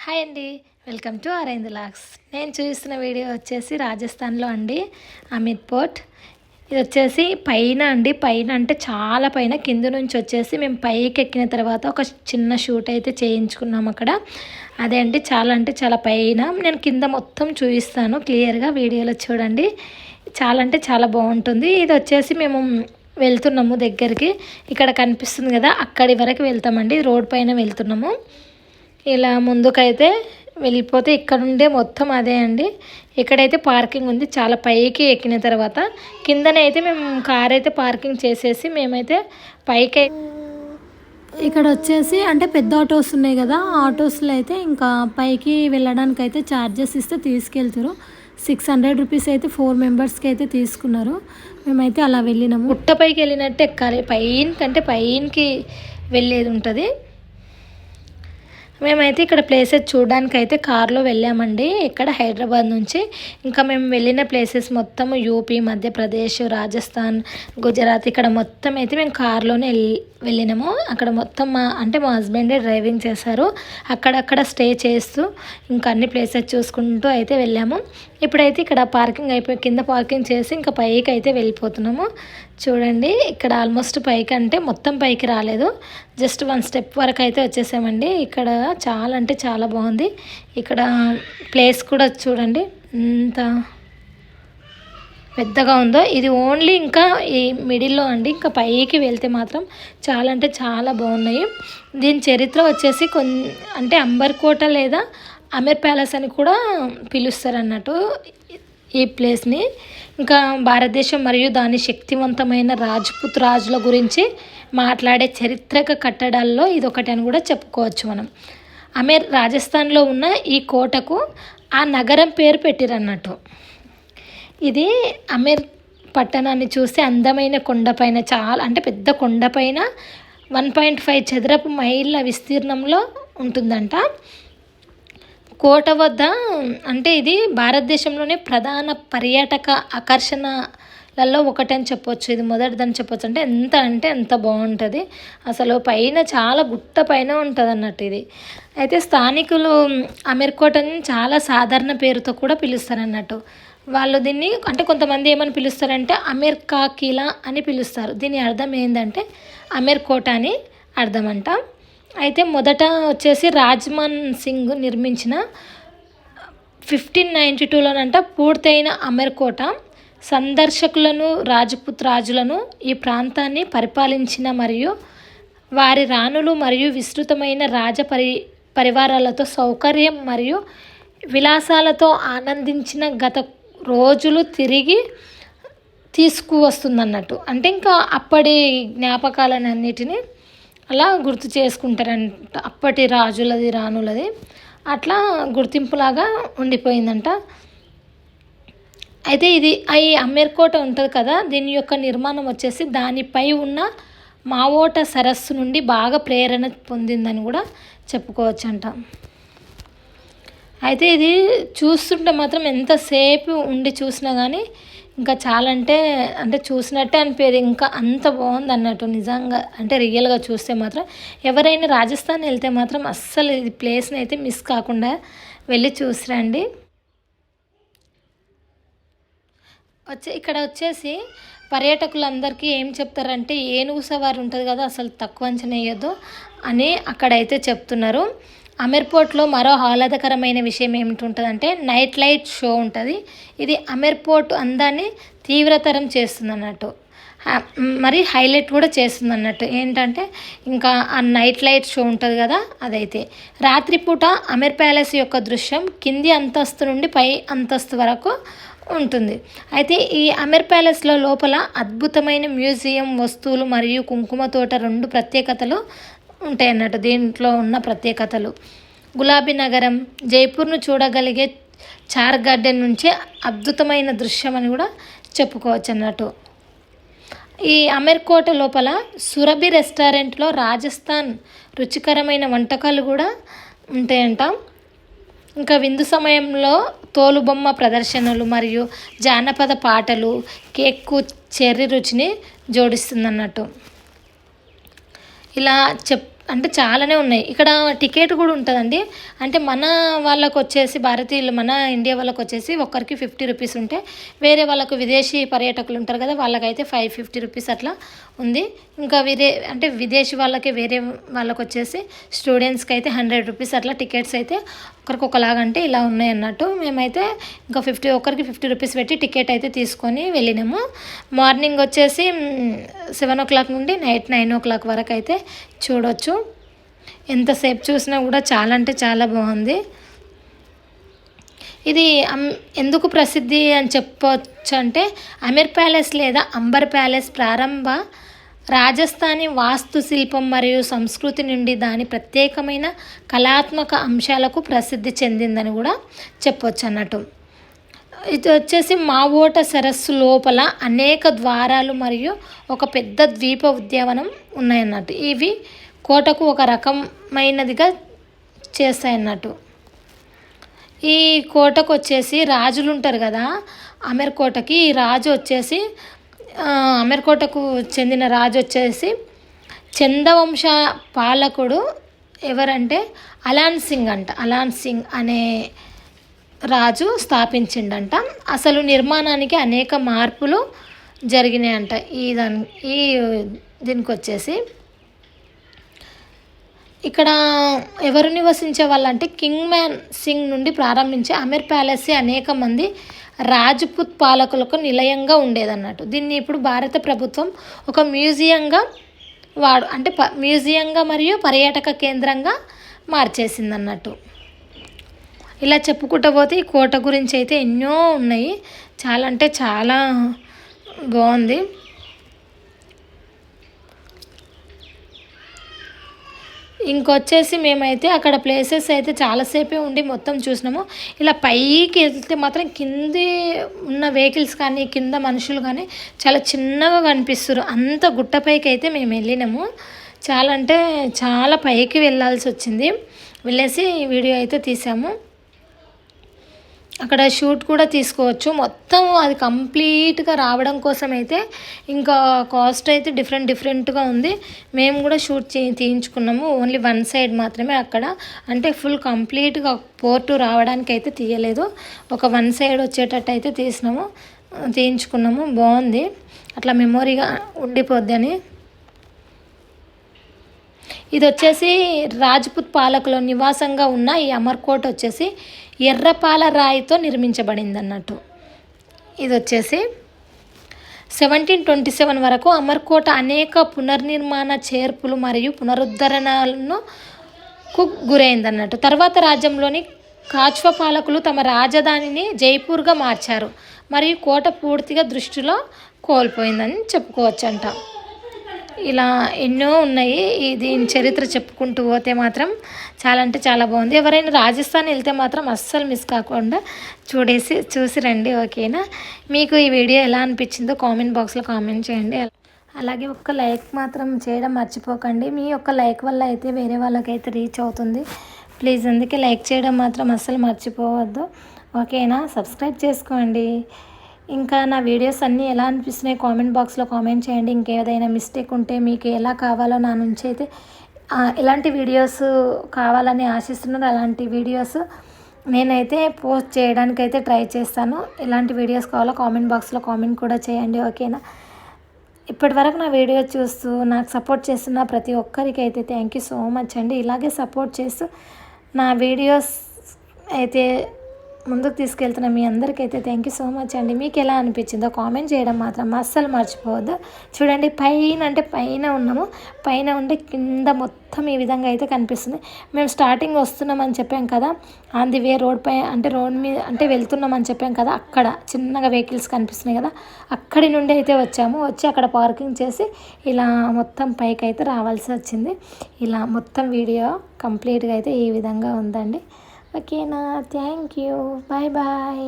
Hi అండి, welcome to అరైంద్ lakhs. నేను చూస్తున్న వీడియో వచ్చేసి రాజస్థాన్లో అండి, అమిత్ పోర్ట్. ఇది వచ్చేసి పైన అండి, పైన అంటే చాలా పైన, కింద నుంచి వచ్చేసి మేము పైకి ఎక్కిన తర్వాత ఒక చిన్న షూట్ అయితే చేయించుకున్నాం అక్కడ. అదే అండి, చాలా అంటే చాలా పైన. నేను కింద మొత్తం చూపిస్తాను క్లియర్గా, వీడియోలో చూడండి. చాలా అంటే చాలా బాగుంటుంది. ఇది వచ్చేసి మేము వెళ్తున్నాము దగ్గరికి, ఇక్కడ కనిపిస్తుంది కదా, అక్కడి వరకు వెళ్తామండి. రోడ్ పైన వెళ్తున్నాము. ఇలా ముందుకైతే వెళ్ళిపోతే ఇక్కడ నుండే మొత్తం అదే అండి. ఇక్కడైతే పార్కింగ్ ఉంది, చాలా పైకి ఎక్కిన తర్వాత కిందనే అయితే మేము కార్ అయితే పార్కింగ్ చేసేసి మేమైతే పైకి. ఇక్కడ వచ్చేసి అంటే పెద్ద ఆటోస్ ఉన్నాయి కదా, ఆటోస్లో అయితే ఇంకా పైకి వెళ్ళడానికి అయితే ఛార్జెస్ ఇస్తే తీసుకెళ్తారు. 600 రూపీస్ అయితే 4 మెంబర్స్కి అయితే తీసుకున్నారు. మేమైతే అలా వెళ్ళినాము. గుట్టపైకి వెళ్ళినట్టు ఎక్కాలి, పైన కంటే పైనకి వెళ్ళేది ఉంటుంది. మేమైతే ఇక్కడ ప్లేసెస్ చూడడానికి అయితే కార్లో వెళ్ళామండి, ఇక్కడ హైదరాబాద్ నుంచి. ఇంకా మేము వెళ్ళిన ప్లేసెస్ మొత్తం యూపీ, మధ్యప్రదేశ్, రాజస్థాన్, గుజరాత్, ఇక్కడ మొత్తం అయితే మేము కార్లోనే వెళ్ళినాము. అక్కడ మొత్తం మా హస్బెండే డ్రైవింగ్ చేశారు. అక్కడక్కడ స్టే చేస్తూ ఇంకా అన్ని ప్లేసెస్ చూసుకుంటూ అయితే వెళ్ళాము. ఇప్పుడైతే ఇక్కడ పార్కింగ్ అయిపోయి కింద పార్కింగ్ చేసి ఇంకా పైకి అయితే వెళ్ళిపోతున్నాము. చూడండి, ఇక్కడ ఆల్మోస్ట్ పైకి అంటే మొత్తం పైకి రాలేదు, జస్ట్ 1 స్టెప్ వరకు అయితే వచ్చేసామండి. ఇక్కడ చాలా అంటే చాలా బాగుంది. ఇక్కడ ప్లేస్ కూడా చూడండి ఎంత పెద్దగా ఉందో. ఇది ఓన్లీ ఇంకా ఈ మిడిల్లో అండి, ఇంకా పైకి వెళ్తే మాత్రం చాలా అంటే చాలా బాగున్నాయి. దీని చరిత్ర వచ్చేసి అంటే అంబర్ కోట లేదా అమీర్ ప్యాలెస్ అని కూడా పిలుస్తారు అన్నట్టు ఈ ప్లేస్ని. ఇంకా భారతదేశం మరియు దాని శక్తివంతమైన రాజ్పుత్ రాజుల గురించి మాట్లాడే చారిత్రక కట్టడాల్లో ఇది ఒకటి అని కూడా చెప్పుకోవచ్చు మనం. రాజస్థాన్లో ఉన్న ఈ కోటకు ఆ నగరం పేరు పెట్టిరన్నట్టు. ఇది అమీర్ పట్టణాన్ని చూస్తే అందమైన కొండపైన, చాలా అంటే పెద్ద కొండపైన 1.5 చదరపు మైళ్ళ విస్తీర్ణంలో ఉంటుందంట. కోట వద్ద అంటే ఇది భారతదేశంలోనే ప్రధాన పర్యాటక ఆకర్షణలలో ఒకటని చెప్పొచ్చు. ఇది మొదటిదని చెప్పొచ్చు. అంటే ఎంత బాగుంటుంది అసలు. పైన చాలా గుట్ట పైన ఉంటుంది అన్నట్టు ఇది. అయితే స్థానికులు అమీర్ కోటని చాలా సాధారణ పేరుతో కూడా పిలుస్తారు అన్నట్టు. వాళ్ళు దీన్ని అంటే కొంతమంది ఏమని పిలుస్తారంటే అమీర్ కా కిలా అని పిలుస్తారు. దీని అర్థం ఏంటంటే అమీర్ కోట అని అర్థమంట. అయితే మొదట వచ్చేసి రాజ్మన్ సింగ్ నిర్మించిన 1592లోనంట పూర్తయిన అమీర్ కోట సందర్శకులను, రాజ్పుత్ రాజులను ఈ ప్రాంతాన్ని పరిపాలించిన మరియు వారి రాణులు మరియు విస్తృతమైన పరివారాలతో సౌకర్యం మరియు విలాసాలతో ఆనందించిన గత రోజులు తిరిగి తీసుకువస్తుందన్నట్టు. అంటే ఇంకా అప్పటి జ్ఞాపకాలను అన్నిటినీ అలా గుర్తు చేసుకుంటారంట, అప్పటి రాజులది రాణులది అట్లా గుర్తింపులాగా ఉండిపోయిందంట. అయితే ఇది ఈ అమీర్ కోట ఉంటుంది కదా, దీని యొక్క నిర్మాణం వచ్చేసి దానిపై ఉన్న మావోట సరస్సు నుండి బాగా ప్రేరణ పొందిందని కూడా చెప్పుకోవచ్చంట. అయితే ఇది చూస్తుంటే మాత్రం ఎంతసేపు ఉండి చూసినా కానీ ఇంకా చాలా అంటే చూసినట్టే అనిపించేది. ఇంకా అంత బాగుంది అన్నట్టు నిజంగా. అంటే రియల్గా చూస్తే మాత్రం ఎవరైనా రాజస్థాన్ వెళ్తే మాత్రం అస్సలు ఇది ప్లేస్ని అయితే మిస్ కాకుండా వెళ్ళి చూసిరండి. ఇక్కడ వచ్చేసి పర్యాటకులందరికీ ఏం చెప్తారంటే ఏనుగు సవారి ఉంటుంది కదా, అసలు తక్కువ అంచనా వేయొద్దు అని అక్కడైతే చెప్తున్నారు. అమీర్ పోర్ట్లో మరో ఆహ్లాదకరమైన విషయం ఏమిటి నైట్ లైట్ షో ఉంటుంది. ఇది అమీర్ పోర్ట్ అందాన్ని తీవ్రతరం చేస్తుంది అన్నట్టు, మరి హైలైట్ కూడా చేస్తుంది అన్నట్టు. ఏంటంటే ఇంకా ఆ నైట్ లైట్ షో ఉంటుంది కదా, అదైతే రాత్రిపూట అమీర్ ప్యాలెస్ యొక్క దృశ్యం కింది అంతస్తు నుండి పై అంతస్తు వరకు ఉంటుంది. అయితే ఈ అమీర్ ప్యాలెస్లో లోపల అద్భుతమైన మ్యూజియం, వస్తువులు మరియు కుంకుమ తోట 2 ప్రత్యేకతలు ఉంటాయి అన్నట్టు. దీంట్లో ఉన్న ప్రత్యేకతలు గులాబీ నగరం, జైపూర్ను చూడగలిగే చార్ గార్డెన్ నుంచి అద్భుతమైన దృశ్యం అని కూడా చెప్పుకోవచ్చు అన్నట్టు. ఈ అమీర్ కోట లోపల సురభి రెస్టారెంట్లో రాజస్థాన్ రుచికరమైన వంటకాలు కూడా ఉంటాయంట. ఇంకా విందు సమయంలో తోలుబొమ్మ ప్రదర్శనలు మరియు జానపద పాటలు కేక్కు చెర్రీ రుచిని జోడిస్తుంది అన్నట్టు. ఇలా అంటే చాలానే ఉన్నాయి. ఇక్కడ టికెట్ కూడా ఉంటుందండి. అంటే మన వాళ్ళకు వచ్చేసి భారతీయులు మన ఇండియా వాళ్ళకు వచ్చేసి ఒక్కరికి 50 రూపీస్ ఉంటే, వేరే వాళ్ళకు విదేశీ పర్యాటకులు ఉంటారు కదా, వాళ్ళకైతే 550 రూపీస్ అట్లా ఉంది. ఇంకా అంటే విదేశీ వాళ్ళకి వేరే వాళ్ళకి వచ్చేసి స్టూడెంట్స్కి అయితే 100 రూపీస్ అట్లా టికెట్స్ అయితే ఒకరికి ఒకలాగా అంటే ఇలా ఉన్నాయి అన్నట్టు. మేమైతే ఇంకా ఒకరికి 50 రూపీస్ పెట్టి టికెట్ అయితే తీసుకొని వెళ్ళినాము. మార్నింగ్ వచ్చేసి 7 o'clock నుండి నైట్ 9 o'clock వరకు అయితే చూడొచ్చు. ఎంతసేపు చూసినా కూడా చాలా అంటే చాలా బాగుంది. ఇది ఎందుకు ప్రసిద్ధి అని చెప్పవచ్చు అంటే, అమీర్ ప్యాలెస్ లేదా అంబర్ ప్యాలెస్ ప్రారంభ రాజస్థానీ వాస్తుశిల్పం మరియు సంస్కృతి నుండి దాని ప్రత్యేకమైన కళాత్మక అంశాలకు ప్రసిద్ధి చెందిందని కూడా చెప్పవచ్చు అన్నట్టు. ఇది వచ్చేసి మావోట సరస్సు లోపల అనేక ద్వారాలు మరియు ఒక పెద్ద ద్వీప ఉద్యానవనం ఉన్నాయన్నట్టు. ఇవి కోటకు ఒక రకమైనదిగా చేస్తాయన్నట్టు. ఈ కోటకు వచ్చేసి రాజులు ఉంటారు కదా, అమీర్ కోటకి ఈ రాజు వచ్చేసి అమీర్ కోటకు చెందిన రాజు వచ్చేసి చందవంశ పాలకుడు ఎవరంటే అలాన్ సింగ్ అనే రాజు స్థాపించిండంట. అసలు నిర్మాణానికి అనేక మార్పులు జరిగినాయంట. దీనికి వచ్చేసి ఇక్కడ ఎవరు నివసించే వాళ్ళంటే కింగ్ మ్యాన్ సింగ్ నుండి ప్రారంభించి అమీర్ ప్యాలెస్ అనేక మంది రాజ్పుత్ పాలకులకు నిలయంగా ఉండేదన్నట్టు. దీన్ని ఇప్పుడు భారత ప్రభుత్వం ఒక మ్యూజియంగా మ్యూజియంగా మరియు పర్యాటక కేంద్రంగా మార్చేసిందన్నట్టు. ఇలా చెప్పుకుంటూ పోతే ఈ కోట గురించి అయితే ఎన్నో ఉన్నాయి. చాలా అంటే చాలా బాగుంది. ఇంకొచ్చేసి మేమైతే అక్కడ ప్లేసెస్ అయితే చాలాసేపే ఉండి మొత్తం చూసినాము. ఇలా పైకి వెళ్తే మాత్రం కింది ఉన్న వెహికల్స్ కానీ కింద మనుషులు కానీ చాలా చిన్నగా కనిపిస్తారు. అంత గుట్టపైకి అయితే మేము వెళ్ళినాము. చాలా అంటే చాలా పైకి వెళ్ళాల్సి వచ్చింది. వెళ్ళేసి వీడియో అయితే తీసాము. అక్కడ షూట్ కూడా తీసుకోవచ్చు. మొత్తం అది కంప్లీట్గా రావడం కోసం అయితే ఇంకా కాస్ట్ అయితే డిఫరెంట్గా ఉంది. మేము కూడా షూట్ తీయించుకున్నాము. ఓన్లీ వన్ సైడ్ మాత్రమే అక్కడ, అంటే ఫుల్ కంప్లీట్గా పోర్టు రావడానికి అయితే తీయలేదు. ఒక వన్ సైడ్ వచ్చేటట్టు అయితే తీయించుకున్నాము. బాగుంది, అట్లా మెమొరీగా ఉండిపోద్ది అని. ఇది వచ్చేసి రాజ్పుత్ పాలకుల నివాసంగా ఉన్న ఈ అమర్కోట్ వచ్చేసి ఎర్రపాల రాయితో నిర్మించబడింది అన్నట్టు. ఇది వచ్చేసి 1727 వరకు అమర్కోట అనేక పునర్నిర్మాణ చేర్పులు మరియు పునరుద్ధరణలకు గురైంది అన్నట్టు. తర్వాత రాజ్యంలోని కాచ్వా పాలకులు తమ రాజధానిని జైపూర్గా మార్చారు మరియు కోట పూర్తిగా దృష్టిలో కోల్పోయిందని చెప్పుకోవచ్చంట. ఇలా ఎన్నో ఉన్నాయి. దీని చరిత్ర చెప్పుకుంటూ పోతే మాత్రం చాలా అంటే చాలా బాగుంది. ఎవరైనా రాజస్థాన్ వెళ్తే మాత్రం అస్సలు మిస్ కాకుండా చూసి రండి. ఓకేనా? మీకు ఈ వీడియో ఎలా అనిపించిందో కామెంట్ బాక్స్లో కామెంట్ చేయండి. అలాగే ఒక్క లైక్ మాత్రం చేయడం మర్చిపోకండి. మీ యొక్క లైక్ వల్ల అయితే వేరే వాళ్ళకైతే రీచ్ అవుతుంది. ప్లీజ్ అందుకే లైక్ చేయడం మాత్రం అస్సలు మర్చిపోవద్దు. ఓకేనా? సబ్స్క్రైబ్ చేసుకోండి. ఇంకా నా వీడియోస్ అన్నీ ఎలా అనిపిస్తున్నాయి కామెంట్ బాక్స్లో కామెంట్ చేయండి. ఇంకేదైనా మిస్టేక్ ఉంటే మీకు ఎలా కావాలో నా నుంచి అయితే ఎలాంటి వీడియోస్ కావాలని ఆశిస్తున్నారు అలాంటి వీడియోస్ నేనైతే పోస్ట్ చేయడానికి అయితే ట్రై చేస్తాను. ఎలాంటి వీడియోస్ కావాలో కామెంట్ బాక్స్లో కామెంట్ కూడా చేయండి. ఓకేనా? ఇప్పటివరకు నా వీడియో చూస్తూ నాకు సపోర్ట్ చేస్తున్న ప్రతి ఒక్కరికి అయితే థ్యాంక్ యూ సో మచ్ అండి. ఇలాగే సపోర్ట్ చేస్తూ నా వీడియోస్ అయితే ముందుకు తీసుకెళ్తున్న మీ అందరికైతే థ్యాంక్ యూ సో మచ్ అండి. మీకు ఎలా అనిపించిందో కామెంట్ చేయడం మాత్రం అస్సలు మర్చిపోవద్దు. చూడండి, పైన ఉన్నాము. పైన ఉండి కింద మొత్తం ఈ విధంగా అయితే కనిపిస్తుంది. మేము స్టార్టింగ్ వస్తున్నామని చెప్పాం కదా, ఆన్ ది వే రోడ్ మీద వెళ్తున్నామని చెప్పాం కదా, అక్కడ చిన్నగా వెహికల్స్ కనిపిస్తున్నాయి కదా, అక్కడి నుండి అయితే వచ్చి అక్కడ పార్కింగ్ చేసి ఇలా మొత్తం పైకి అయితే రావాల్సి వచ్చింది. ఇలా మొత్తం వీడియో కంప్లీట్గా అయితే ఈ విధంగా ఉందండి. ఓకేనా? Thank you. Bye bye.